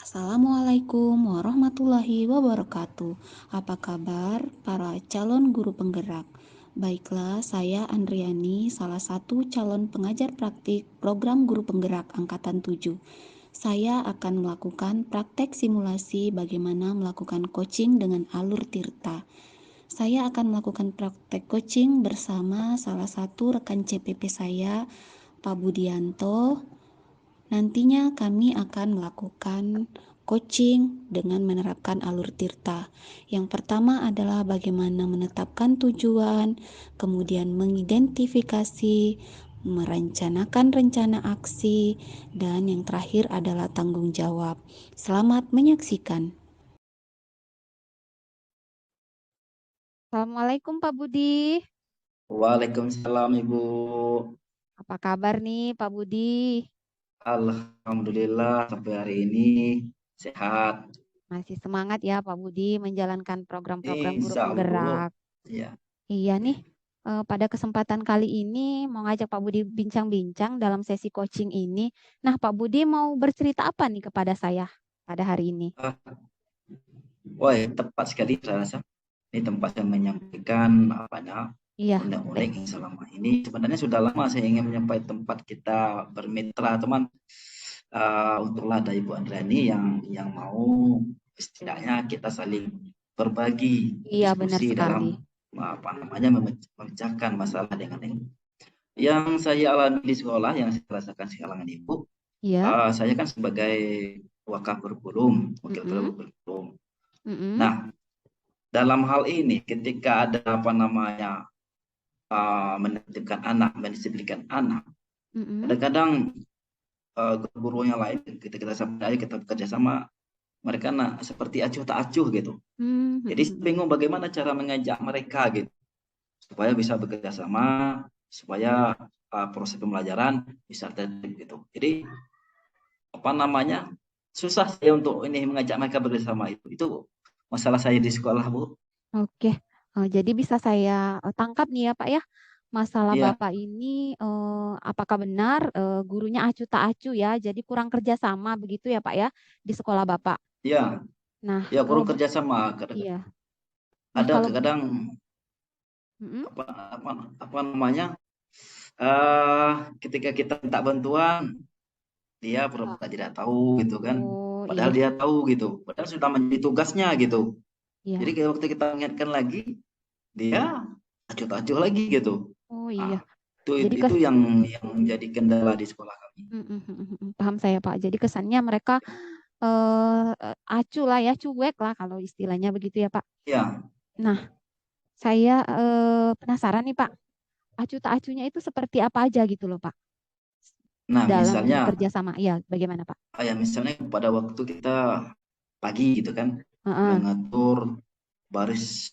Assalamualaikum warahmatullahi wabarakatuh. Apa kabar para calon guru penggerak? Baiklah, saya Andriani, salah satu calon pengajar praktik program guru penggerak angkatan 7. Saya akan melakukan praktek simulasi bagaimana melakukan coaching dengan alur Tirta. Saya akan melakukan praktek coaching bersama salah satu rekan CPP saya, Pak Budianto. Nantinya kami akan melakukan coaching dengan menerapkan alur Tirta. Yang pertama adalah bagaimana menetapkan tujuan, kemudian mengidentifikasi, merencanakan rencana aksi, dan yang terakhir adalah tanggung jawab. Selamat menyaksikan. Assalamualaikum Pak Budi. Waalaikumsalam Ibu. Apa kabar nih Pak Budi? Alhamdulillah sampai hari ini sehat. Masih semangat ya Pak Budi menjalankan program-program guru Insya Allah. penggerak. Ya. Iya nih, pada kesempatan kali ini mau ngajak Pak Budi bincang-bincang dalam sesi coaching ini. Nah Pak Budi mau bercerita apa nih kepada saya pada hari ini? Wah, tepat sekali saya rasa. Ini tempat yang menyampaikan Iya, unek-unek yang selama ini. Sebenarnya sudah lama saya ingin menyampaikan tempat kita bermitra teman. Untuklah dari Ibu Andrani yang mau setidaknya kita saling berbagi iya benar diskusi sekali. dalam memecahkan masalah dengan ini. Yang saya alami di sekolah, yang saya rasakan sekarang ini Ibu, Iya. saya kan sebagai wakil kurikulum. Nah, dalam hal ini ketika ada menitipkan anak, mendisiplinkan anak, kadang-kadang guru yang lain kita sama kita bekerja sama, mereka seperti acuh tak acuh gitu. Jadi bingung bagaimana cara mengajak mereka gitu supaya bisa bekerja sama, supaya proses pembelajaran bisa tertib gitu. Jadi susah saya untuk ini mengajak mereka bekerja sama, itu masalah saya di sekolah Bu. Oke, jadi bisa saya tangkap nih ya Pak ya, masalah Iya. Bapak ini apakah benar gurunya acuh tak acuh ya, jadi kurang kerjasama begitu ya Pak ya di sekolah Bapak. Iya. Nah, Ya perlu kerjasama. iya. Nah Ada kalau kadang ketika kita minta bantuan, dia pura-pura tidak tahu gitu kan. Padahal iya. dia tahu gitu. Padahal sudah menjadi tugasnya gitu. Iya. Jadi waktu kita ingatkan lagi, dia acuh-acuh lagi gitu. Oh iya. Itu yang menjadi kendala di sekolah kami. Paham saya Pak. Jadi kesannya mereka acuh lah ya, cuek lah kalau istilahnya begitu ya Pak. Ya. Nah, saya penasaran nih Pak, acuh tak acuhnya itu seperti apa aja gitu loh Pak? Nah, Dalam misalnya bekerja sama. Iya, bagaimana Pak? misalnya pada waktu kita pagi gitu kan, mengatur baris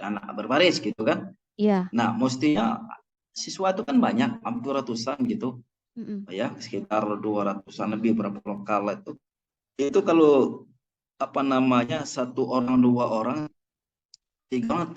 anak berbaris gitu kan. Iya. Nah, mestinya siswa itu kan banyak, hampir ratusan gitu. Ya, sekitar 200-an lebih berapa lokal itu. Itu kalau satu orang, dua orang, tiga orang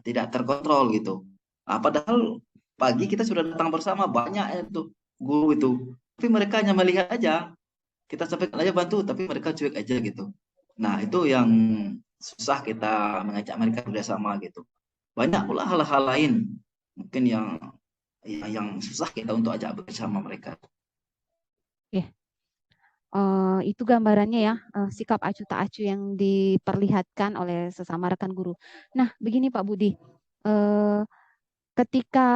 tidak terkontrol gitu. Padahal pagi kita sudah datang bersama banyak itu guru itu. Tapi mereka hanya melihat aja. Kita sampaikan aja bantu, tapi mereka cuek aja gitu. Nah, itu yang susah kita mengajak mereka bersama gitu. Banyak pula hal-hal lain mungkin yang susah kita untuk ajak bersama mereka. Itu gambarannya ya, sikap acuh tak acuh yang diperlihatkan oleh sesama rekan guru. Nah, begini Pak Budi, ketika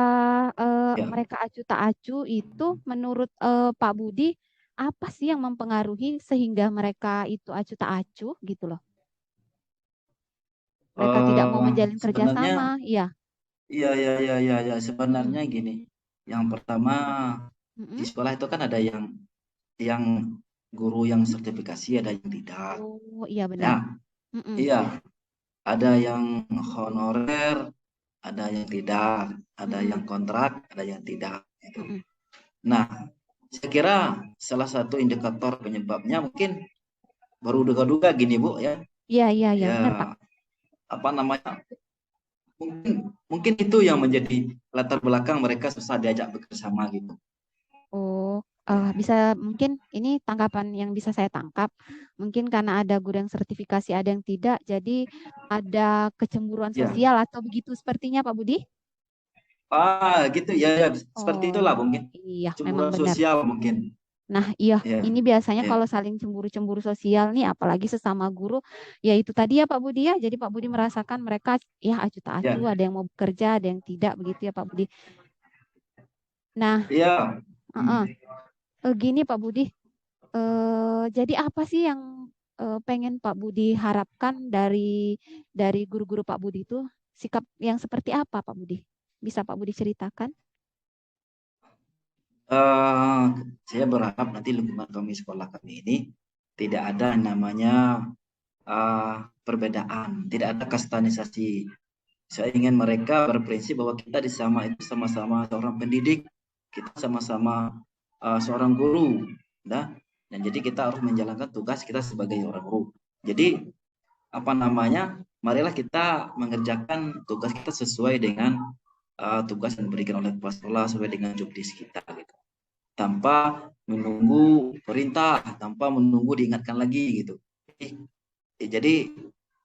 mereka acuh tak acuh itu menurut Pak Budi apa sih yang mempengaruhi sehingga mereka itu acuh tak acuh gitu loh? Mereka tidak mau menjalin kerjasama, iya. Iya. Sebenarnya gini, yang pertama di sekolah itu kan ada yang guru yang sertifikasi, ada yang tidak. Oh iya benar. Iya, ada yang honorer, ada yang tidak, ada yang kontrak, ada yang tidak. Nah, saya kira salah satu indikator penyebabnya mungkin baru duga-duga gini Bu ya. Iya benar Pak. Mungkin itu yang menjadi latar belakang mereka susah diajak bekerjasama gitu. Oh, Bisa mungkin ini tanggapan yang bisa saya tangkap. Mungkin karena ada guru yang sertifikasi, ada yang tidak, jadi ada kecemburuan Ya. sosial atau begitu sepertinya Pak Budi? Gitu ya, seperti itulah Oh, mungkin. iya, memang Cemburuan benar. sosial mungkin. Nah, iya, Ya, ini biasanya ya, kalau saling cemburu-cemburu sosial nih, apalagi sesama guru, ya itu tadi ya Pak Budi ya. Jadi Pak Budi merasakan mereka ya acuh tak acuh, ya, ada yang mau bekerja, ada yang tidak, begitu ya Pak Budi. Nah, ya. gini Pak Budi, jadi apa sih yang pengen Pak Budi harapkan dari guru-guru Pak Budi itu? Sikap yang seperti apa Pak Budi? Bisa Pak Budi ceritakan? Eh, saya berharap nanti lingkungan kami, sekolah kami ini tidak ada yang namanya perbedaan, tidak ada kastanisasi. Saya ingin mereka berprinsip bahwa kita di sama itu sama-sama seorang pendidik, kita sama-sama seorang guru, nah. Dan jadi kita harus menjalankan tugas kita sebagai orang guru. Jadi apa namanya? Marilah kita mengerjakan tugas kita sesuai dengan tugas yang diberikan oleh kepala sekolah, sesuai dengan job desk kita, gitu. Tanpa menunggu perintah, tanpa menunggu diingatkan lagi, gitu. Jadi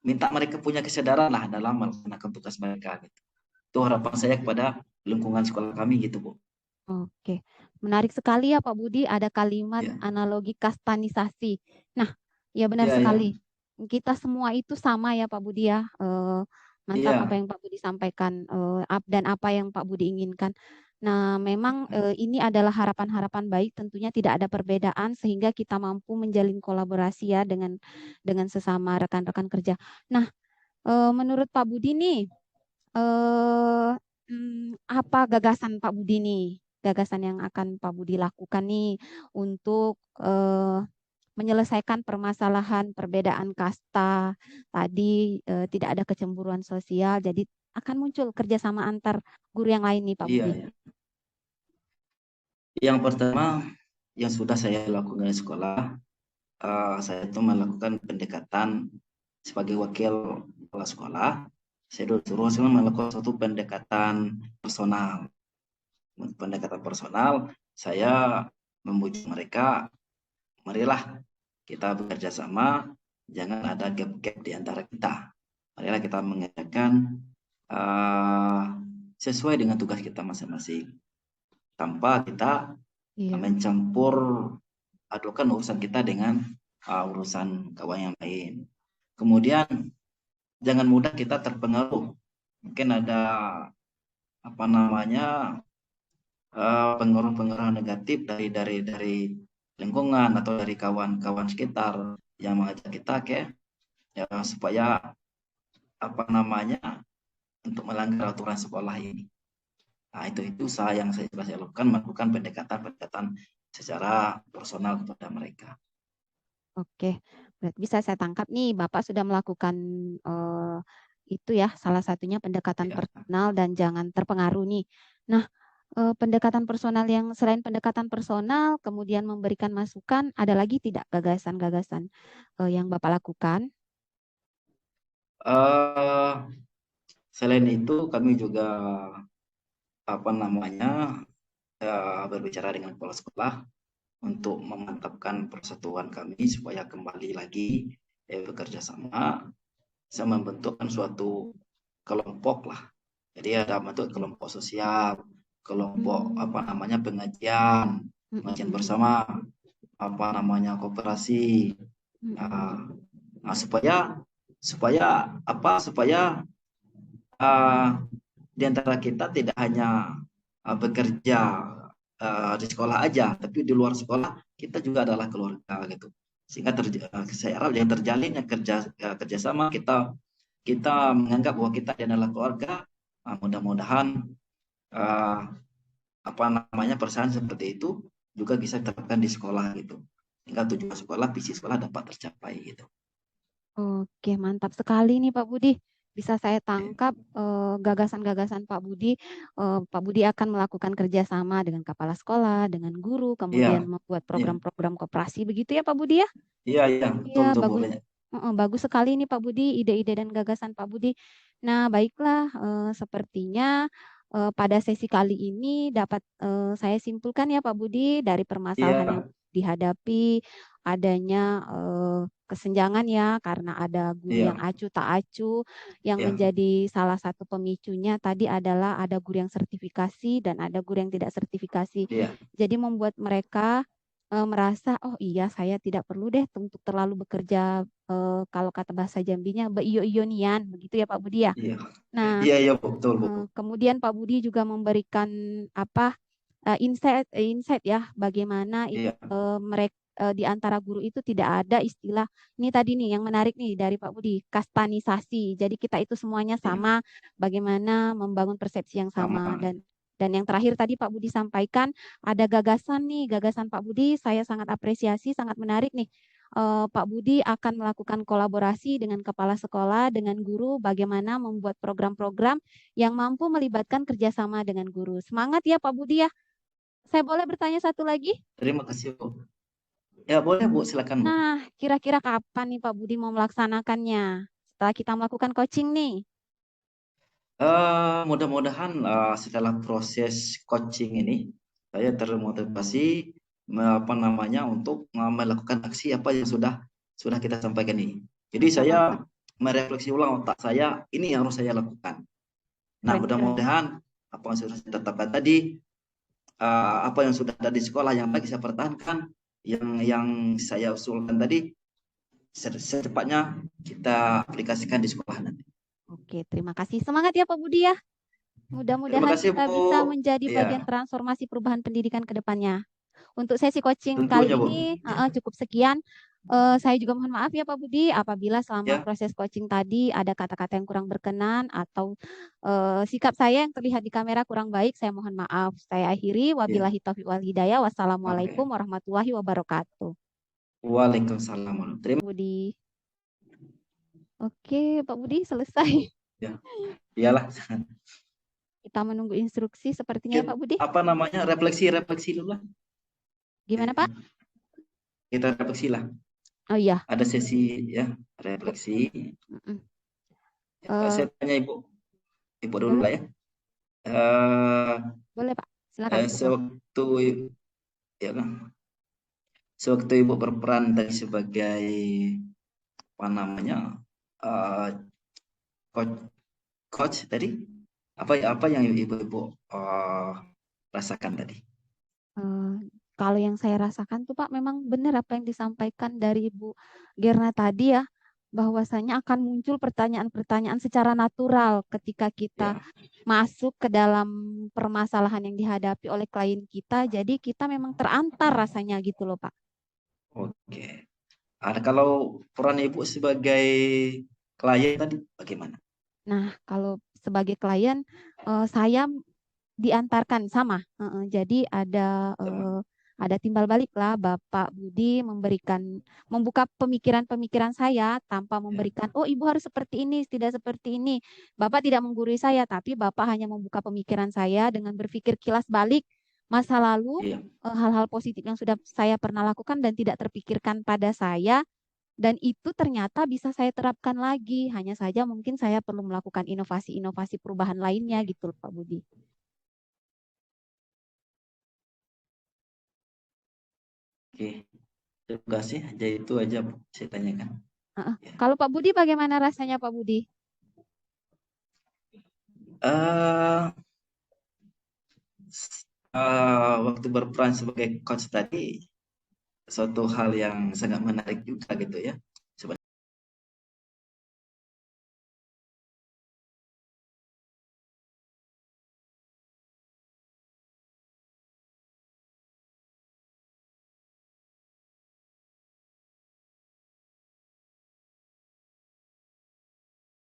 minta mereka punya kesadaran lah dalam melaksanakan tugas mereka, gitu. Itu harapan saya kepada lingkungan sekolah kami, gitu, Bu. Oke, menarik sekali ya Pak Budi, ada kalimat Ya, analogi kastanisasi. Nah, ya benar ya, ya, sekali. Kita semua itu sama ya Pak Budi ya. Mantap apa iya, yang Pak Budi sampaikan dan apa yang Pak Budi inginkan. Nah, memang ini adalah harapan-harapan baik, tentunya tidak ada perbedaan sehingga kita mampu menjalin kolaborasi ya dengan sesama rekan-rekan kerja. Nah, menurut Pak Budi nih, apa gagasan Pak Budi nih? Gagasan yang akan Pak Budi lakukan nih untuk menyelesaikan permasalahan perbedaan kasta tadi, tidak ada kecemburuan sosial, jadi akan muncul kerjasama antar guru yang lain nih Pak iya, Budi. iya. Yang pertama yang sudah saya lakukan di sekolah, saya itu melakukan pendekatan sebagai wakil kepala sekolah. Saya disuruh melakukan suatu pendekatan personal. Pendekatan personal, saya membujuk mereka, marilah kita bekerja sama, jangan ada gap-gap di antara kita. Marilah kita mengerjakan sesuai dengan tugas kita masing-masing, tanpa kita mencampur adukan urusan kita dengan urusan kawan yang lain. Kemudian jangan mudah kita terpengaruh. Mungkin ada apa namanya pengaruh-pengaruh negatif dari lingkungan atau dari kawan-kawan sekitar yang mengajak kita ya supaya apa namanya untuk melanggar aturan sekolah ini. Nah, itu usaha yang saya lakukan, melakukan pendekatan secara personal kepada mereka. Oke, berarti bisa saya tangkap nih, Bapak sudah melakukan itu ya, salah satunya pendekatan Ya. personal dan jangan terpengaruh nih. Nah, pendekatan personal yang selain pendekatan personal, kemudian memberikan masukan, ada lagi tidak gagasan-gagasan yang Bapak lakukan? Selain itu, kami juga apa namanya berbicara dengan kepala sekolah untuk memantapkan persatuan kami supaya kembali lagi bekerja sama, bisa membentukkan suatu kelompok lah. Jadi ada bentuk kelompok sosial, kelompok apa namanya pengajian bersama, apa namanya kooperasi, supaya di antara kita tidak hanya bekerja di sekolah aja, tapi di luar sekolah kita juga adalah keluarga, gitu. Sehingga saya harap yang terjalin yang kerjasama kita menganggap bahwa kita adalah keluarga. Mudah-mudahan apa namanya persamaan seperti itu juga bisa diterapkan di sekolah, gitu. Sehingga tujuan sekolah, visi sekolah dapat tercapai, gitu. Oke, mantap sekali nih Pak Budi. Bisa saya tangkap gagasan-gagasan Pak Budi. Pak Budi akan melakukan kerjasama dengan kepala sekolah, dengan guru, kemudian Iya, membuat iya, program-program koperasi, begitu ya Pak Budi ya? iya, Iya, betul, bagus. boleh. Bagus sekali nih Pak Budi, ide-ide dan gagasan Pak Budi. Nah, baiklah, sepertinya pada sesi kali ini dapat saya simpulkan ya Pak Budi, dari permasalahan yang Iya, dihadapi, adanya kesenjangan ya karena ada guru yang iya, acuh tak acuh, yang iya, menjadi salah satu pemicunya tadi adalah ada guru yang sertifikasi dan ada guru yang tidak sertifikasi. iya, Jadi membuat mereka merasa, oh iya saya tidak perlu deh untuk terlalu bekerja, kalau kata bahasa Jambinya beiyo-iyonian, begitu ya Pak Budi ya. iya, Nah, iya, iya, betul, Bu. kemudian Pak Budi juga memberikan apa, insight ya bagaimana Iya, mereka di antara guru itu tidak ada istilah, ini tadi nih yang menarik nih dari Pak Budi, kastanisasi. Jadi kita itu semuanya iya, sama, bagaimana membangun persepsi yang sama. sama. Dan yang terakhir tadi Pak Budi sampaikan ada gagasan nih, gagasan Pak Budi saya sangat apresiasi, sangat menarik nih. Pak Budi akan melakukan kolaborasi dengan kepala sekolah, dengan guru, bagaimana membuat program-program yang mampu melibatkan kerjasama dengan guru. Semangat ya Pak Budi ya. Saya boleh bertanya satu lagi? Terima kasih, Bu. Ya, boleh, Bu, silakan, Bu. Nah, kira-kira kapan nih Pak Budi mau melaksanakannya? Setelah kita melakukan coaching nih. Mudah-mudahan setelah proses coaching ini saya termotivasi apa namanya untuk melakukan aksi apa yang sudah kita sampaikan ini. Jadi Mantap, saya mantap. merefleksi ulang otak saya, ini yang harus saya lakukan. Nah, Keren, keren. mudah-mudahan apa yang sudah saya tetapkan tadi, apa yang sudah ada di sekolah yang baik saya pertahankan, yang saya usulkan tadi secepatnya kita aplikasikan di sekolah nanti. Oke, terima kasih. Semangat ya Pak Budi ya. Terima Mudah-mudahan kasih, kita Bu. bisa menjadi bagian Ya, transformasi perubahan pendidikan ke depannya. Untuk sesi coaching tentunya, kali Bu. ini Ya, cukup sekian. Saya juga mohon maaf ya Pak Budi apabila selama ya, proses coaching tadi ada kata-kata yang kurang berkenan atau sikap saya yang terlihat di kamera kurang baik, saya mohon maaf. Saya akhiri, ya. wabillahi taufiq wal hidayah. Oke. Wassalamualaikum warahmatullahi wabarakatuh. Waalaikumsalam. Pak Terima Budi. Oke, Pak Budi selesai. ya. Iyalah. Kita menunggu instruksi sepertinya ya Pak Budi. Apa namanya? Refleksi dulu lah. Gimana Pak? Kita refleksi lah. Oh iya. Ada sesi ya refleksi. Mm-mm. Saya tanya Ibu dulu Boleh, lah ya. Eh, boleh Pak. Silakan. sewaktu ya kan, sewaktu Ibu berperan tadi sebagai apa namanya eh, coach, coach tadi, apa yang Ibu rasakan tadi? Kalau yang saya rasakan tuh Pak, memang benar apa yang disampaikan dari Ibu Gerna tadi ya, bahwasanya akan muncul pertanyaan-pertanyaan secara natural ketika kita Ya, masuk ke dalam permasalahan yang dihadapi oleh klien kita. Jadi kita memang terantar rasanya gitu loh Pak. oke. Ada kalau peran Ibu sebagai klien tadi bagaimana? Nah, kalau sebagai klien, saya diantarkan sama. Jadi Sama. ada timbal balik lah Bapak Budi membuka pemikiran-pemikiran saya tanpa Ya, memberikan, oh Ibu harus seperti ini, tidak seperti ini. Bapak tidak menggurui saya, tapi Bapak hanya membuka pemikiran saya dengan berpikir kilas balik masa lalu, iya. hal-hal positif yang sudah saya pernah lakukan dan tidak terpikirkan pada saya. Dan itu ternyata bisa saya terapkan lagi. Hanya saja mungkin saya perlu melakukan inovasi-inovasi perubahan lainnya gitu loh Pak Budi. Oke. Terima kasih. Aja itu aja Bu, saya tanyakan. Ya. Kalau Pak Budi bagaimana rasanya Pak Budi? Eh, Waktu berperan sebagai coach tadi suatu hal yang sangat menarik juga gitu ya.